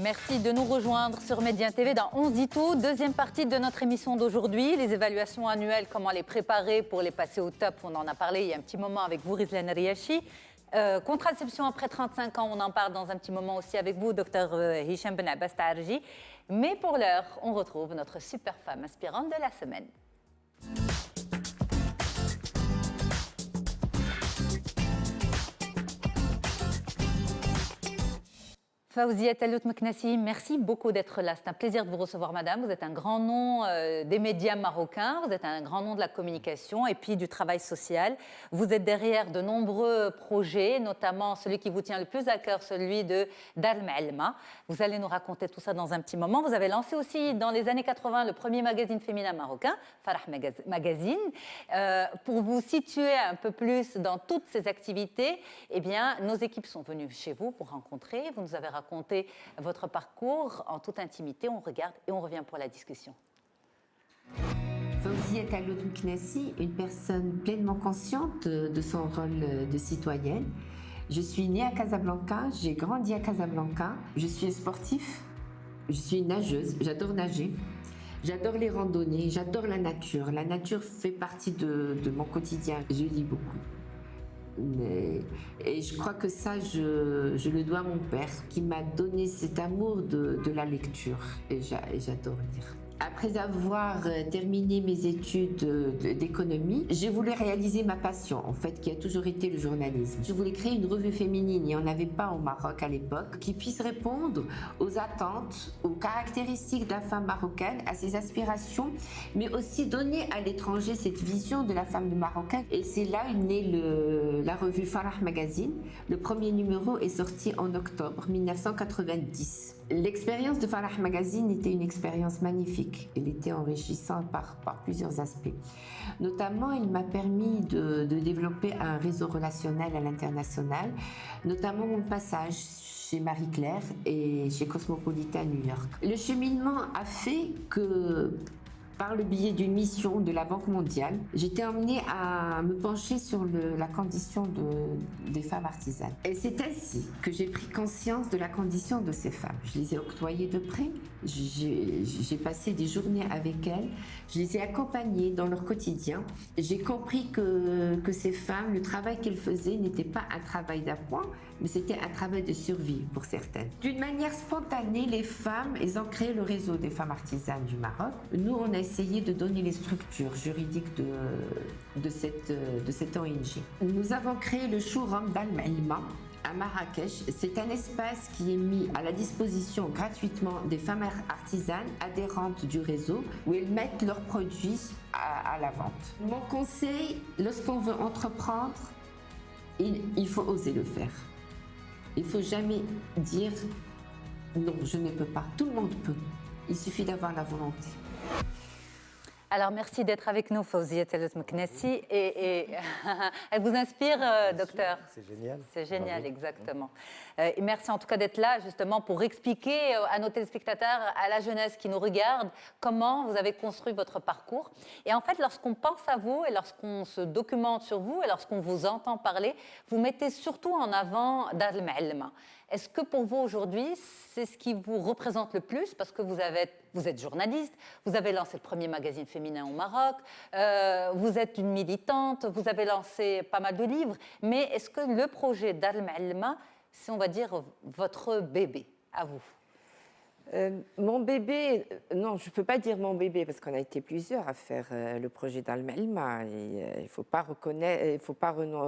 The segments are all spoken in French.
Merci de nous rejoindre sur Média TV dans On se dit tout, deuxième partie de notre émission d'aujourd'hui. Les évaluations annuelles, comment les préparer pour les passer au top. On en a parlé il y a un petit moment avec vous, Rizlan Riachi. Contraception après 35 ans, on en parle dans un petit moment aussi avec vous, docteur Hicham Ben Abbas Taarji. Mais pour l'heure, on retrouve notre super femme inspirante de la semaine. Fawzia Tallout Meknassi, merci beaucoup d'être là. C'est un plaisir de vous recevoir, madame. Vous êtes un grand nom des médias marocains, vous êtes un grand nom de la communication et puis du travail social. Vous êtes derrière de nombreux projets, notamment celui qui vous tient le plus à cœur, celui de Dar Ma'alma. Vous allez nous raconter tout ça dans un petit moment. Vous avez lancé aussi dans les années 80 le premier magazine féminin marocain, Farah Magazine. Pour vous situer un peu plus dans toutes ces activités, eh bien, nos équipes sont venues chez vous pour rencontrer. Vous nous avez raconter votre parcours en toute intimité. On regarde et on revient pour la discussion. Fawzia Tallout Meknassi, une personne pleinement consciente de son rôle de citoyenne. Je suis née à Casablanca, j'ai grandi à Casablanca. Je suis sportif, je suis nageuse, j'adore nager. J'adore les randonnées, j'adore la nature. La nature fait partie de mon quotidien. Je lis beaucoup. Et je crois que ça, je le dois à mon père, qui m'a donné cet amour de la lecture. Et j'adore lire. Après avoir terminé mes études d'économie, j'ai voulu réaliser ma passion, en fait, qui a toujours été le journalisme. Je voulais créer une revue féminine, il n'y en avait pas au Maroc à l'époque, qui puisse répondre aux attentes, aux caractéristiques de la femme marocaine, à ses aspirations, mais aussi donner à l'étranger cette vision de la femme marocaine. Et c'est là qu'est née la revue Farah Magazine. Le premier numéro est sorti en octobre 1990. L'expérience de Farah Magazine était une expérience magnifique. Elle était enrichissante par plusieurs aspects. Notamment, il m'a permis de développer un réseau relationnel à l'international, notamment mon passage chez Marie-Claire et chez Cosmopolitan New York. Le cheminement a fait que, par le biais d'une mission de la Banque mondiale, j'étais emmenée à me pencher sur la condition des femmes artisanes. Et c'est ainsi que j'ai pris conscience de la condition de ces femmes. Je les ai octroyées de près, j'ai passé des journées avec elles, je les ai accompagnées dans leur quotidien. J'ai compris que ces femmes, le travail qu'elles faisaient n'était pas un travail d'appoint, mais c'était un travail de survie pour certaines. D'une manière spontanée, les femmes, elles ont créé le réseau des femmes artisanes du Maroc. Nous, on a essayé de donner les structures juridiques de cette ONG. Nous avons créé le showroom Dar Ma'alma à Marrakech. C'est un espace qui est mis à la disposition gratuitement des femmes artisanes adhérentes du réseau où elles mettent leurs produits à la vente. Mon conseil, lorsqu'on veut entreprendre, il faut oser le faire. Il ne faut jamais dire non, je ne peux pas. Tout le monde peut. Il suffit d'avoir la volonté. Alors, merci d'être avec nous, Fawzia Tallout Meknassi. Et elle vous inspire, docteur? C'est génial. C'est génial, exactement. Et merci en tout cas d'être là, justement, pour expliquer à nos téléspectateurs, à la jeunesse qui nous regarde, comment vous avez construit votre parcours. Et en fait, lorsqu'on pense à vous et lorsqu'on se documente sur vous et lorsqu'on vous entend parler, vous mettez surtout en avant Dar Ma'alma. Est-ce que pour vous aujourd'hui, c'est ce qui vous représente le plus? Parce que vous êtes journaliste, vous avez lancé le premier magazine féminin au Maroc, vous êtes une militante, vous avez lancé pas mal de livres, mais est-ce que le projet Dar Ma'alma, c'est, on va dire, votre bébé à vous? Mon bébé, non, je ne peux pas dire mon bébé parce qu'on a été plusieurs à faire le projet Dar Ma'alma. Il ne faut pas reconnaître,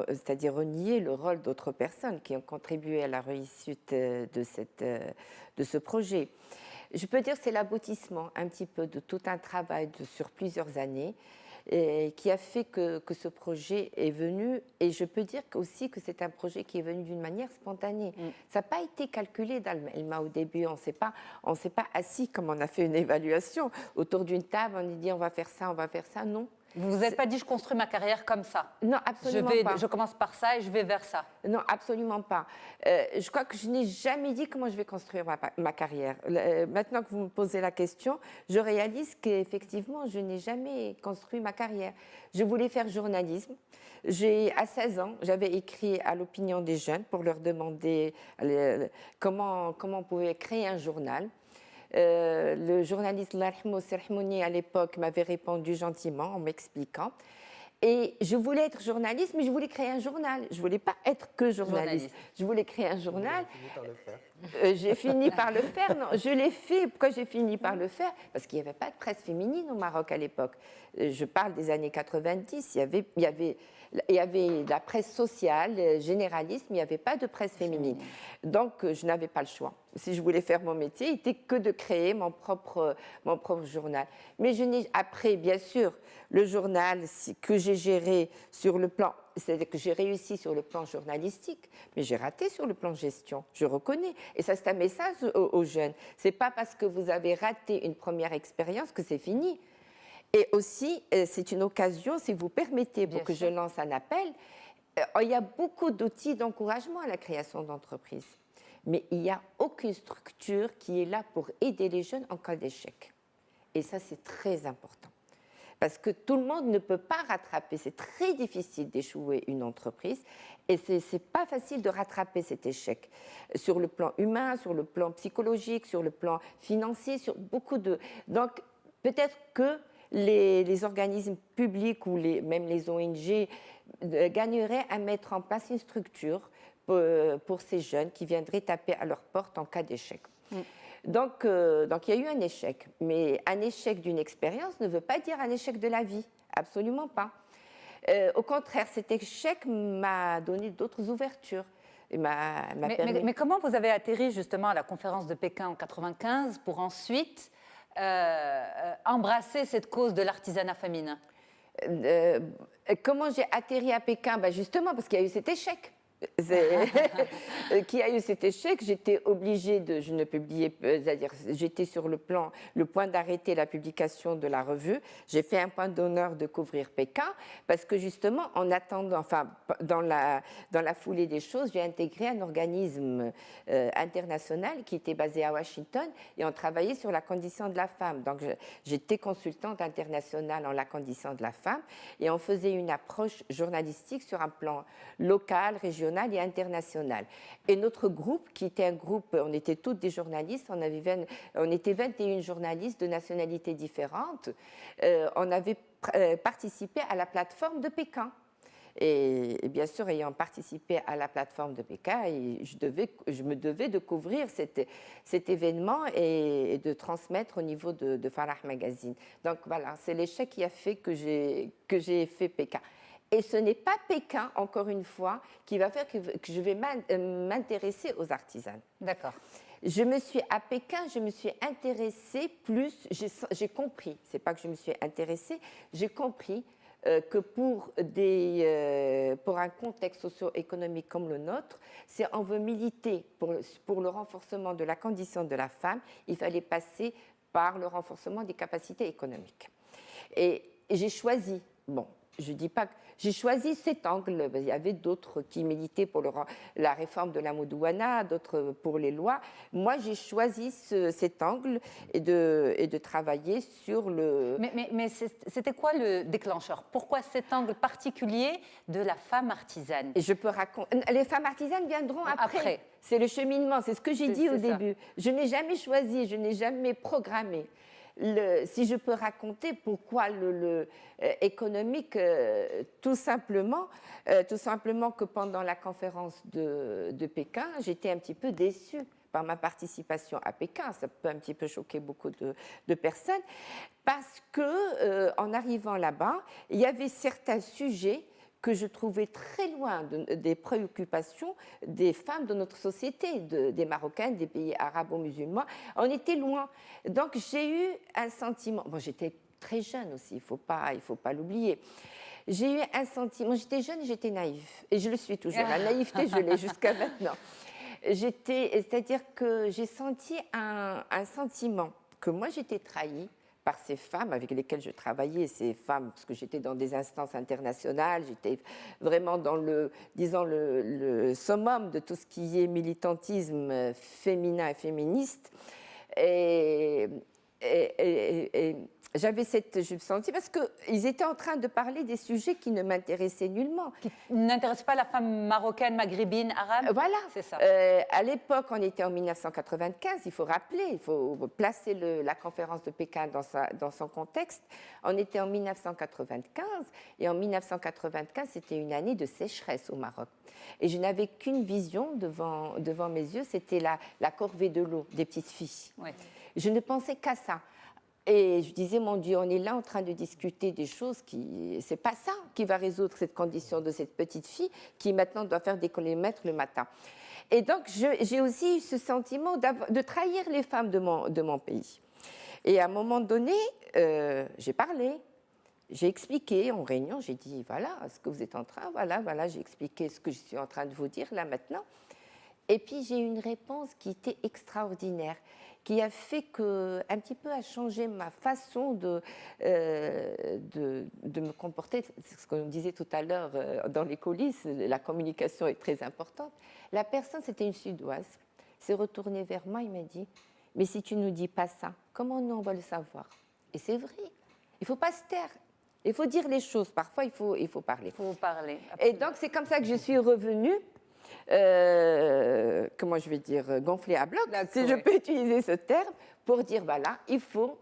c'est-à-dire renier le rôle d'autres personnes qui ont contribué à la réussite de ce projet. Je peux dire que c'est l'aboutissement un petit peu de tout un travail sur plusieurs années qui a fait que ce projet est venu. Et je peux dire aussi que c'est un projet qui est venu d'une manière spontanée. Ça n'a pas été calculé Dar Ma'alma au début. On s'est pas assis comme on a fait une évaluation autour d'une table. On a dit on va faire ça, on va faire ça. Non. Vous vous êtes pas dit, je construis ma carrière comme ça. Non, absolument pas. Je commence par ça et je vais vers ça. Non, absolument pas. Je crois que je n'ai jamais dit comment je vais construire ma carrière. Maintenant que vous me posez la question, je réalise qu'effectivement, je n'ai jamais construit ma carrière. Je voulais faire journalisme. À 16 ans, j'avais écrit à l'opinion des jeunes pour leur demander comment on pouvait créer un journal. Le journaliste Larhmo Serhmouni à l'époque m'avait répondu gentiment en m'expliquant. Et je voulais être journaliste, mais je voulais créer un journal. Je ne voulais pas être que journaliste. Je voulais créer un journal. J'ai fini par le faire. Non, je l'ai fait. Pourquoi j'ai fini par le faire? Parce qu'il n'y avait pas de presse féminine au Maroc à l'époque. Je parle des années 90. Il y avait la presse sociale, généraliste, mais il n'y avait pas de presse féminine. Donc, je n'avais pas le choix. Si je voulais faire mon métier, il n'était que de créer mon propre journal. Mais après, bien sûr, le journal que j'ai géré sur le plan, c'est-à-dire que j'ai réussi sur le plan journalistique, mais j'ai raté sur le plan gestion, je reconnais. Et ça, c'est un message aux jeunes. Ce n'est pas parce que vous avez raté une première expérience que c'est fini. Et aussi, c'est une occasion, si vous permettez, pour que je lance un appel, il y a beaucoup d'outils d'encouragement à la création d'entreprises. Mais il n'y a aucune structure qui est là pour aider les jeunes en cas d'échec. Et ça, c'est très important. Parce que tout le monde ne peut pas rattraper. C'est très difficile d'échouer une entreprise. Et ce n'est pas facile de rattraper cet échec. Sur le plan humain, sur le plan psychologique, sur le plan financier, sur beaucoup de... Donc, peut-être que les organismes publics ou même les ONG gagneraient à mettre en place une structure pour ces jeunes qui viendraient taper à leur porte en cas d'échec. Donc, il y a eu un échec. Mais un échec d'une expérience ne veut pas dire un échec de la vie. Absolument pas. Au contraire, cet échec m'a donné d'autres ouvertures. Mais comment vous avez atterri justement à la conférence de Pékin en 1995 pour ensuite embrasser cette cause de l'artisanat féminin? Comment j'ai atterri à Pékin? Justement parce qu'il y a eu cet échec. Qui a eu cet échec, j'étais obligée je ne publiais, c'est-à-dire j'étais sur le point d'arrêter la publication de la revue. J'ai fait un point d'honneur de couvrir Pékin parce que justement, en attendant, enfin, dans la foulée des choses, j'ai intégré un organisme international qui était basé à Washington et on travaillait sur la condition de la femme. Donc, j'étais consultante internationale en la condition de la femme et on faisait une approche journalistique sur un plan local, régional et international. Et notre groupe, qui était un groupe, on était toutes des journalistes, on était 21 journalistes de nationalités différentes, on avait participé à la plateforme de Pékin. Et bien sûr, ayant participé à la plateforme de Pékin, je me devais de couvrir cet événement et de transmettre au niveau de Farah Magazine. Donc voilà, c'est l'échec qui a fait que j'ai fait Pékin. Et ce n'est pas Pékin, encore une fois, qui va faire que je vais m'intéresser aux artisanes. D'accord. À Pékin, je me suis intéressée plus, j'ai compris, c'est pas que je me suis intéressée, j'ai compris que pour un contexte socio-économique comme le nôtre, si on veut militer pour le renforcement de la condition de la femme, il fallait passer par le renforcement des capacités économiques. Et j'ai choisi, je dis pas que j'ai choisi cet angle. Il y avait d'autres qui militaient pour la réforme de la Moudouana, d'autres pour les lois. Moi, j'ai choisi cet angle et de travailler sur le... Mais c'était quoi le déclencheur? Pourquoi cet angle particulier de la femme artisane? Et je peux raconter... Les femmes artisanes viendront après. C'est le cheminement, c'est ce que j'ai dit au début. Je n'ai jamais choisi, je n'ai jamais programmé. Si je peux raconter pourquoi économique, tout simplement que pendant la conférence de Pékin, j'étais un petit peu déçue par ma participation à Pékin. Ça peut un petit peu choquer beaucoup de personnes parce que en arrivant là-bas, il y avait certains sujets que je trouvais très loin des préoccupations des femmes de notre société, des Marocaines, des pays arabo-musulmans. On était loin. Donc j'ai eu un sentiment... j'étais très jeune aussi, il faut pas l'oublier. J'ai eu un sentiment... J'étais jeune et j'étais naïve. Et je le suis toujours. La naïveté, je l'ai jusqu'à maintenant. C'est-à-dire que j'ai senti un sentiment que moi, j'étais trahie par ces femmes avec lesquelles je travaillais, ces femmes, parce que j'étais dans des instances internationales, j'étais vraiment dans disons, le summum de tout ce qui est militantisme féminin et féministe. Et j'avais je me sentais parce qu'ils étaient en train de parler des sujets qui ne m'intéressaient nullement. Qui n'intéresse pas la femme marocaine, maghrébine, arabe. Voilà. C'est ça. À l'époque, on était en 1995, il faut rappeler, il faut placer la conférence de Pékin dans son contexte. On était en 1995 et en 1995, c'était une année de sécheresse au Maroc. Et je n'avais qu'une vision devant mes yeux, c'était la corvée de l'eau des petites filles. Ouais. Je ne pensais qu'à ça. Et je disais, mon Dieu, on est là en train de discuter des choses c'est pas ça qui va résoudre cette condition de cette petite fille qui maintenant doit faire des kilomètres le matin. Et donc, j'ai aussi eu ce sentiment de trahir les femmes de mon pays. Et à un moment donné, j'ai parlé, j'ai expliqué en réunion, j'ai dit, voilà, ce que vous êtes en train, voilà, j'ai expliqué ce que je suis en train de vous dire là maintenant. Et puis, j'ai eu une réponse qui était extraordinaire, qui a fait un petit peu a changé ma façon de me comporter. C'est ce qu'on disait tout à l'heure dans les coulisses, la communication est très importante. La personne, c'était une Suédoise, s'est retournée vers moi, il m'a dit, mais si tu ne nous dis pas ça, comment nous on va le savoir? Et c'est vrai, il ne faut pas se taire. Il faut dire les choses, parfois il faut parler. Il faut parler. Et donc c'est comme ça que je suis revenue, comment je vais dire, gonflée à bloc, si je peux utiliser ce terme, pour dire voilà, il faut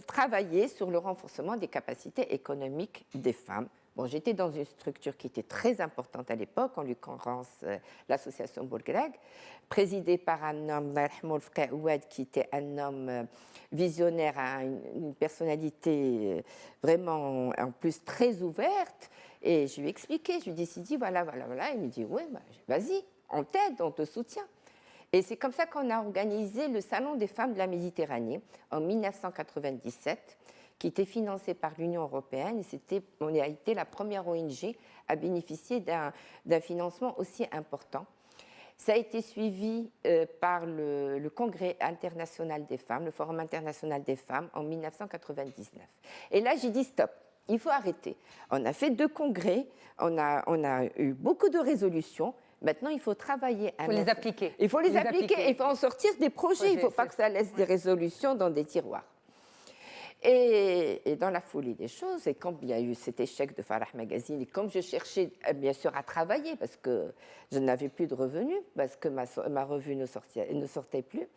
travailler sur le renforcement des capacités économiques des femmes. Bon, j'étais dans une structure qui était très importante à l'époque, en l'occurrence l'association Boulgreg, présidée par un homme, qui était un homme visionnaire, une personnalité vraiment en plus très ouverte. Et je lui ai expliqué, je lui ai dit, voilà. Il me dit, oui, vas-y, on t'aide, on te soutient. Et c'est comme ça qu'on a organisé le Salon des femmes de la Méditerranée en 1997, qui était financé par l'Union européenne. Et on a été la première ONG à bénéficier d'un financement aussi important. Ça a été suivi par le Congrès international des femmes, le Forum international des femmes en 1999. Et là, j'ai dit stop. Il faut arrêter. On a fait 2 congrès, on a eu beaucoup de résolutions. Maintenant, il faut travailler. Il faut les appliquer. Il faut les appliquer. Il faut en sortir des projets. Il ne faut pas que ça laisse des résolutions dans des tiroirs. Et dans la folie des choses, et quand il y a eu cet échec de Farah Magazine, et comme je cherchais bien sûr à travailler, parce que je n'avais plus de revenus, parce que ma revue ne sortait plus,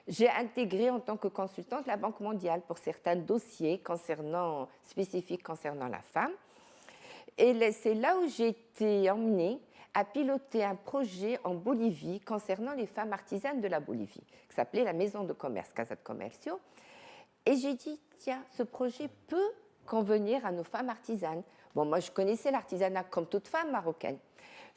j'ai intégré en tant que consultante la Banque mondiale pour certains dossiers spécifiques concernant la femme. Et c'est là où j'ai été emmenée à piloter un projet en Bolivie concernant les femmes artisanes de la Bolivie, qui s'appelait la Maison de commerce, Casa de Comercio. Et j'ai dit, tiens, ce projet peut convenir à nos femmes artisanes. Bon, moi, je connaissais l'artisanat comme toute femme marocaine.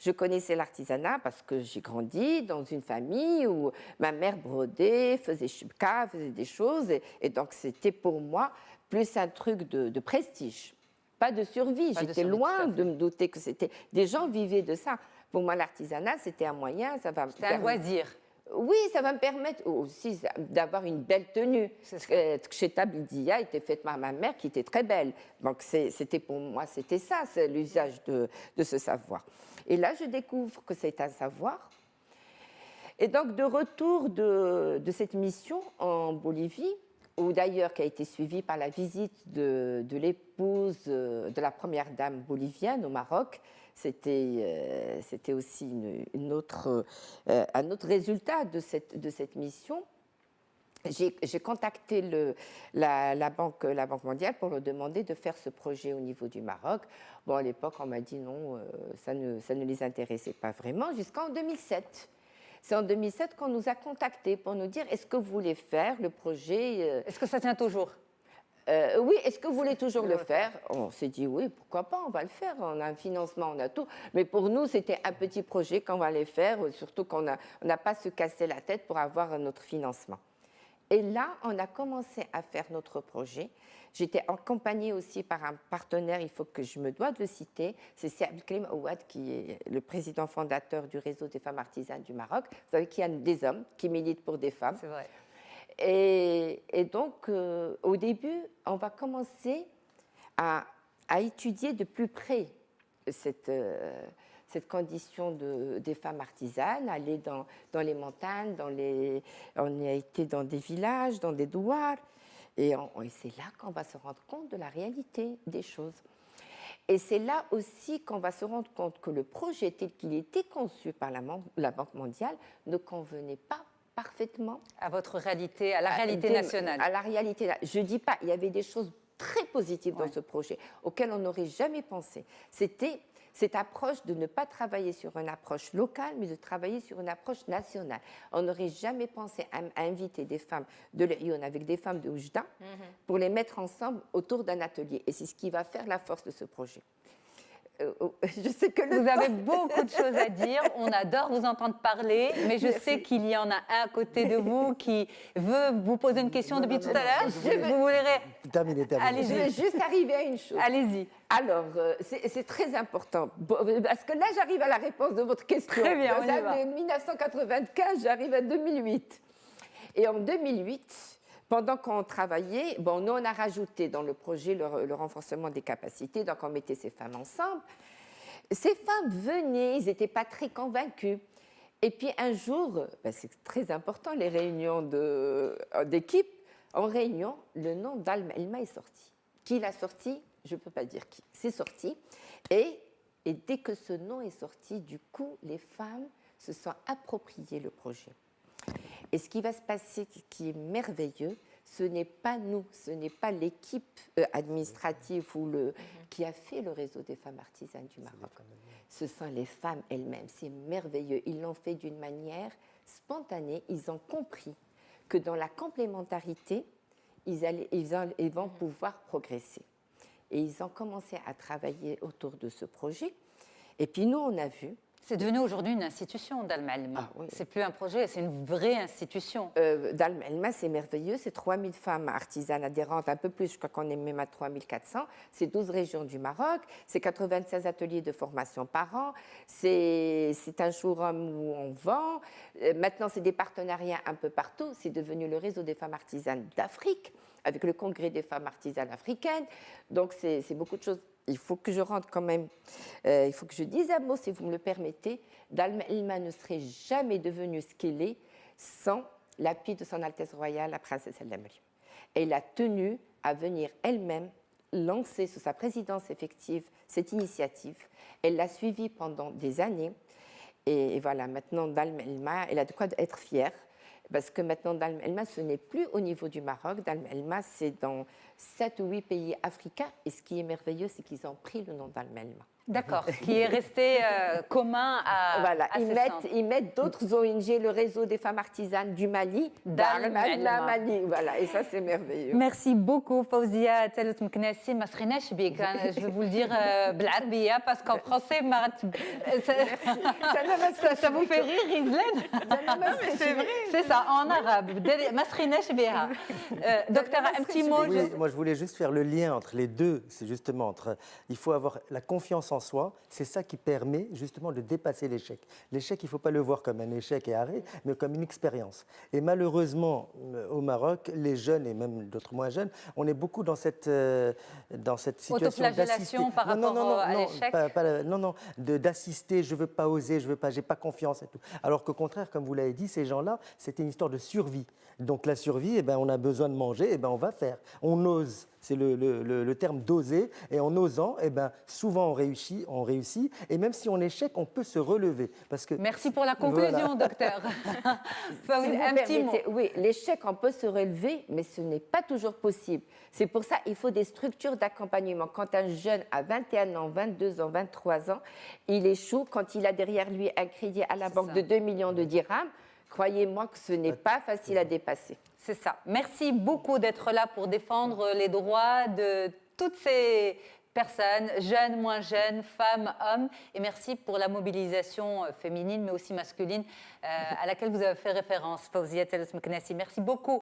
Je connaissais l'artisanat parce que j'ai grandi dans une famille où ma mère brodait, faisait chibka, faisait des choses. Et donc, c'était pour moi plus un truc de prestige, pas de survie. J'étais loin de me douter que c'était... Des gens vivaient de ça. Pour moi, l'artisanat, c'était un moyen. C'était un loisir. Oui, ça va me permettre aussi d'avoir une belle tenue. Chez Bidia était faite par ma mère qui était très belle. Donc, c'était pour moi, c'était ça, c'est l'usage de ce savoir. Et là, je découvre que c'est un savoir. Et donc, de retour de cette mission en Bolivie, ou d'ailleurs qui a été suivie par la visite de l'épouse de la première dame bolivienne au Maroc, c'était aussi un autre résultat de cette mission. J'ai contacté la Banque mondiale pour leur demander de faire ce projet au niveau du Maroc. Bon, à l'époque, on m'a dit non, ça ne les intéressait pas vraiment, jusqu'en 2007. C'est en 2007 qu'on nous a contactés pour nous dire est-ce que vous voulez faire le projet Est-ce que ça tient toujours? Oui, est-ce que vous voulez toujours le faire? On s'est dit oui, pourquoi pas, on va le faire. On a un financement, on a tout. Mais pour nous, c'était un petit projet qu'on va aller faire, surtout qu'on n'a pas se casser la tête pour avoir notre financement. Et là, on a commencé à faire notre projet. J'étais accompagnée aussi par un partenaire, il faut que je me dois de le citer, c'est Abdelkrim Ouad, qui est le président fondateur du réseau des femmes artisanes du Maroc. Vous savez qu'il y a des hommes qui militent pour des femmes. C'est vrai. Et donc, au début, on va commencer à étudier de plus près cette condition des femmes artisanes, aller dans les montagnes, on a été dans des villages, dans des douars, et c'est là qu'on va se rendre compte de la réalité des choses. Et c'est là aussi qu'on va se rendre compte que le projet tel qu'il était conçu par la Banque mondiale ne convenait pas parfaitement à votre réalité, à la réalité nationale. À la réalité. Je ne dis pas, il y avait des choses très positives dans ce projet auxquelles on n'aurait jamais pensé. C'était cette approche de ne pas travailler sur une approche locale, mais de travailler sur une approche nationale. On n'aurait jamais pensé à inviter des femmes de l'Aïon avec des femmes de Oujda pour les mettre ensemble autour d'un atelier. Et c'est ce qui va faire la force de ce projet. Je sais que vous avez beaucoup de choses à dire. On adore vous entendre parler, mais je sais qu'il y en a un à côté de vous qui veut vous poser une question depuis tout à l'heure. Vous voulez terminer. Je vais juste arriver à une chose. Allez-y. Alors, c'est très important, parce que là, j'arrive à la réponse de votre question. Très bien, on y va. De 1995, j'arrive à 2008. Et en 2008, pendant qu'on travaillait, nous, on a rajouté dans le projet le renforcement des capacités, donc on mettait ces femmes ensemble. Ces femmes venaient, ils n'étaient pas très convaincus. Et puis un jour, c'est très important, les réunions d'équipe, en réunion, le nom d'Alma Elma est sorti. Qui l'a sorti? Je ne peux pas dire qui. C'est sorti. Et dès que ce nom est sorti, du coup, les femmes se sont appropriées le projet. Et ce qui va se passer, qui est merveilleux, ce n'est pas nous, ce n'est pas l'équipe administrative qui a fait le réseau des femmes artisanes du Maroc. Ce sont les femmes elles-mêmes. C'est merveilleux. Ils l'ont fait d'une manière spontanée. Ils ont compris que dans la complémentarité, ils vont pouvoir progresser. Et ils ont commencé à travailler autour de ce projet. Et puis nous, on a vu. C'est devenu aujourd'hui une institution, Dalma Elma. Ah, oui. C'est plus un projet, c'est une vraie institution. Dalma Elma, c'est merveilleux. C'est 3000 femmes artisanes adhérentes, un peu plus, je crois qu'on est même à 3400. C'est 12 régions du Maroc. C'est 96 ateliers de formation par an. C'est un showroom où on vend. Maintenant, c'est des partenariats un peu partout. C'est devenu le réseau des femmes artisanes d'Afrique, avec le congrès des femmes artisanes africaines. Donc, c'est beaucoup de choses. Il faut que je rentre quand même, il faut que je dise un mot, si vous me le permettez. Dalma Elma ne serait jamais devenue ce qu'elle est sans l'appui de son Altesse royale, la princesse El Lamri. Elle a tenu à venir elle-même lancer sous sa présidence effective cette initiative. Elle l'a suivie pendant des années. Et voilà, maintenant, Dalma Elma, elle a de quoi être fière. Parce que maintenant, Dalma Elma, ce n'est plus au niveau du Maroc. Dalma Elma, c'est dans 7 ou 8 pays africains. Et ce qui est merveilleux, c'est qu'ils ont pris le nom Dalma Elma. D'accord, qui est resté commun à voilà, à ils mettent d'autres ONG, le réseau des femmes artisanes du Mali, Dalma Elma Mali. Voilà, et ça, c'est merveilleux. Merci beaucoup, Fawzia Tallout Meknassi. Ma srinach bik, je vais vous le dire بالعربية, parce qu'en français, ça vous fait rire, Rizlen? C'est vrai. C'est ça, en arabe. Ma srinach biha. Docteur, un petit mot. Oui, moi je voulais juste faire le lien entre les deux. C'est justement il faut avoir la confiance en soi. C'est ça qui permet justement de dépasser l'échec. L'échec, il ne faut pas le voir comme un échec et arrêt, mais comme une expérience. Et malheureusement, au Maroc, les jeunes et même d'autres moins jeunes, on est beaucoup dans cette situation d'assister. Autoflagellation par rapport à l'échec. Non, d'assister, je ne veux pas oser, je veux pas, j'ai pas confiance et tout. Alors qu'au contraire, comme vous l'avez dit, ces gens-là, c'était une histoire de survie. Donc la survie, eh ben, on a besoin de manger, eh ben, on va faire. On ose, c'est le terme d'oser. Et en osant, eh ben, souvent on réussit. Et même si on échec, on peut se relever. Parce que, merci pour la conclusion, docteur. Un petit mot. Oui, l'échec, on peut se relever, mais ce n'est pas toujours possible. C'est pour ça qu'il faut des structures d'accompagnement. Quand un jeune a 21 ans, 22 ans, 23 ans, il échoue quand il a derrière lui un crédit à la banque de 2 millions de dirhams. Croyez-moi que ce n'est pas facile à dépasser. C'est ça. Merci beaucoup d'être là pour défendre les droits de toutes ces personnes, jeunes, moins jeunes, femmes, hommes. Et merci pour la mobilisation féminine, mais aussi masculine, à laquelle vous avez fait référence, Fawzia Tallout Meknassi. Merci beaucoup.